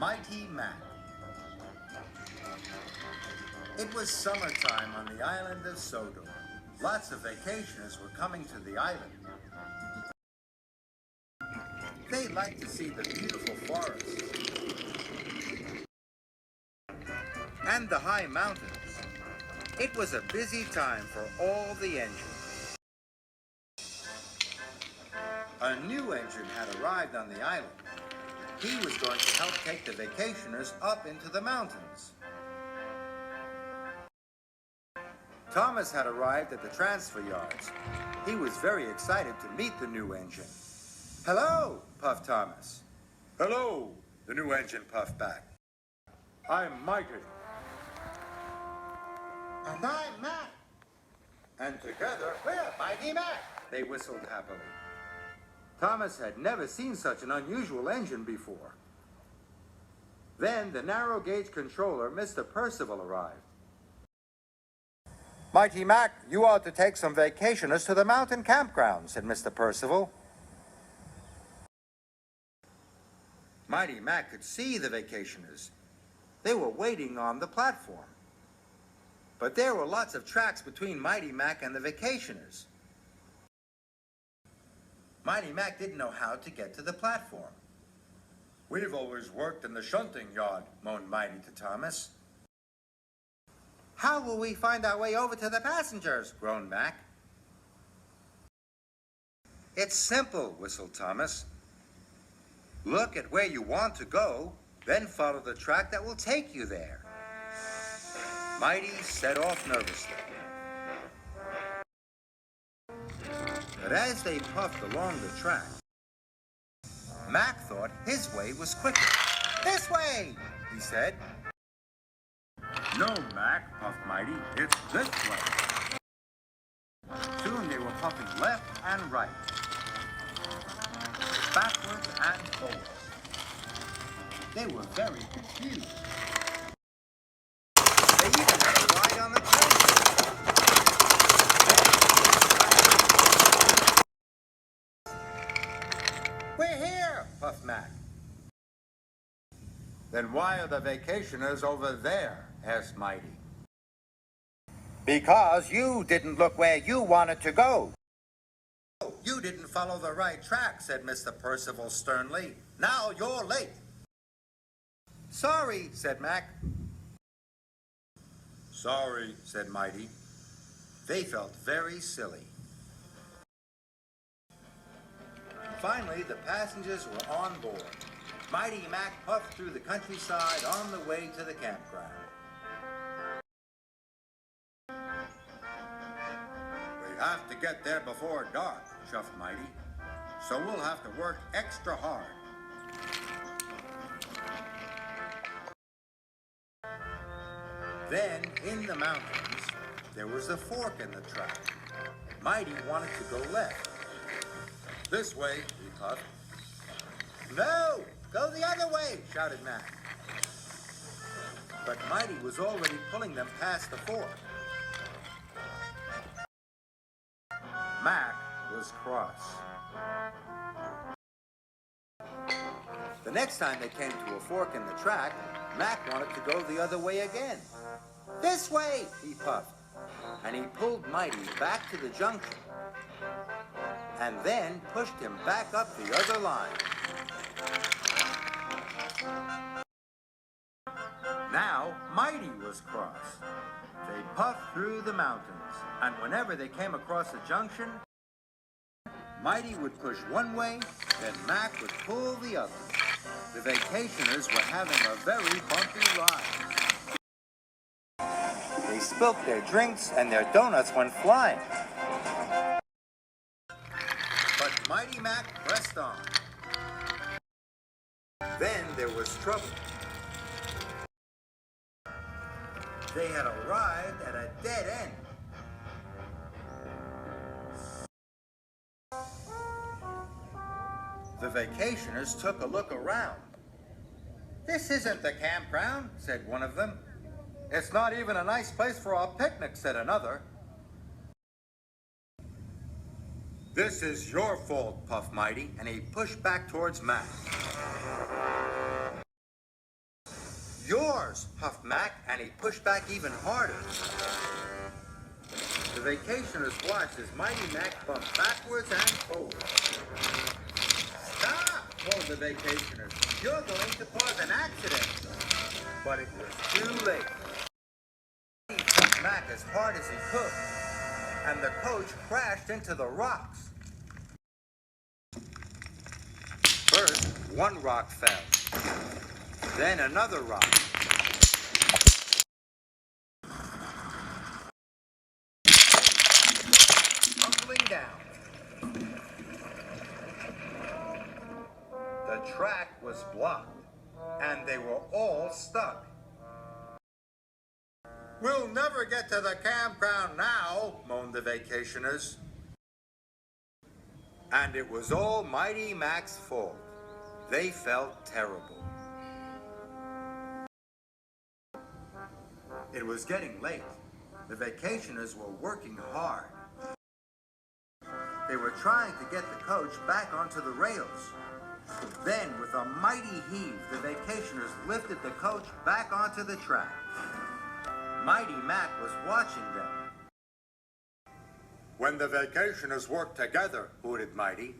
Mighty Mac. It was summertime on the island of Sodor. Lots of vacationers were coming to the island. They liked to see the beautiful forests and the high mountains. It was a busy time for all the engines. A new engine had arrived on the island. He was going to help take the vacationers up into the mountains. Thomas had arrived at the transfer yards. He was very excited to meet the new engine. "Hello," puffed Thomas. "Hello," the new engine puffed back. "I'm Mighty." "And I'm Mac." "And together we're Mighty Mac," they whistled happily. Thomas had never seen such an unusual engine before. Then the narrow gauge controller, Mr. Percival, arrived. "Mighty Mac, you ought to take some vacationers to the mountain campground," said Mr. Percival. Mighty Mac could see the vacationers. They were waiting on the platform. But there were lots of tracks between Mighty Mac and the vacationers. Mighty Mac didn't know how to get to the platform. "We've always worked in the shunting yard," moaned Mighty to Thomas. "How will we find our way over to the passengers?" groaned Mac. "It's simple," whistled Thomas. "Look at where you want to go, then follow the track that will take you there." Mighty set off nervously. But as they puffed along the track, Mac thought his way was quicker. "This way," he said. "No, Mac," puffed Mighty, "it's this way." Soon they were puffing left and right, backwards and forward. They were very confused. They even had a ride on the train. "We're here," puffed Mac. "Then why are the vacationers over there?" asked Mighty. "Because you didn't look where you wanted to go." "You didn't follow the right track," said Mr. Percival sternly. "Now you're late." "Sorry," said Mac. "Sorry," said Mighty. They felt very silly. Finally, the passengers were on board. Mighty Mac puffed through the countryside on the way to the campground. "We have to get there before dark," chuffed Mighty, "so we'll have to work extra hard." Then, in the mountains, there was a fork in the track. Mighty wanted to go left. "This way," he puffed. "No! Go the other way!" shouted Mac. But Mighty was already pulling them past the fork. Mac was cross. The next time they came to a fork in the track, Mac wanted to go the other way again. "This way!" he puffed, and he pulled Mighty back to the junction and then pushed him back up the other line. Now Mighty was cross. They puffed through the mountains, and whenever they came across a junction, Mighty would push one way, then Mac would pull the other. The vacationers were having a very bumpy ride. They spilt their drinks and their donuts went flying. But Mighty Mac pressed on. Then there was trouble. They had arrived at a dead end. The vacationers took a look around. "This isn't the campground," said one of them. "It's not even a nice place for a picnic," said another. "This is your fault," puffed Mighty, and he pushed back towards Mac. cars, huffed Mac, and he pushed back even harder. The vacationers watched as Mighty Mac bumped backwards and forwards. Stop, told the vacationers. You're going to cause an accident. But it was too late. He pumped Mac as hard as he could, and the coach crashed into the rocks. First, one rock fell. Then another rock. Tumbling down. The track was blocked, and they were all stuck. We'll never get to the campground now, moaned the vacationers. And it was all Mighty Mac's fault. They felt terrible. It was getting late. The vacationers were working hard. They were trying to get the coach back onto the rails. Then, with a mighty heave, the vacationers lifted the coach back onto the track. Mighty Mac was watching them. When the vacationers worked together, hooted Mighty.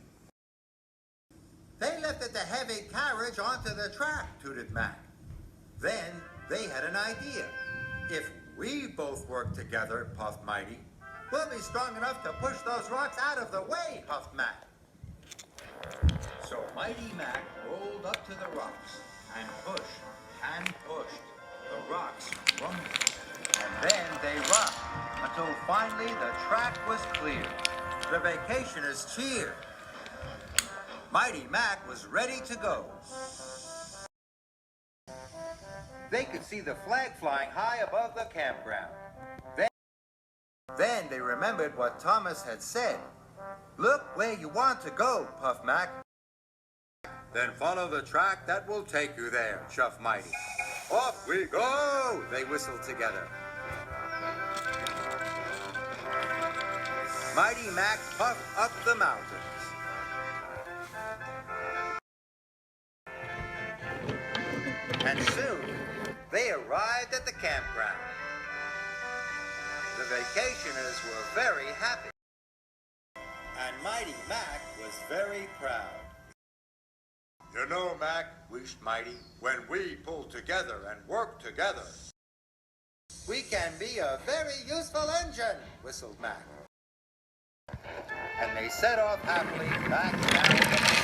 They lifted the heavy carriage onto the track, tooted Mac. Then they had an idea. If we both work together, puffed Mighty, we'll be strong enough to push those rocks out of the way, puffed Mac. So Mighty Mac rolled up to the rocks and pushed and pushed. The rocks rumbled, and then they rocked until finally the track was clear. The vacationers cheered. Mighty Mac was ready to go. They could see the flag flying high above the campground. Then they remembered what Thomas had said. Look where you want to go, puffed Mac. Then follow the track that will take you there, chuffed Mighty. Off we go, they whistled together. Mighty Mac puffed up the mountains. And soon, they arrived at the campground. The vacationers were very happy. And Mighty Mac was very proud. You know, Mac, wished Mighty, when we pull together and work together, we can be a very useful engine, whistled Mac. And they set off happily back down the mountain.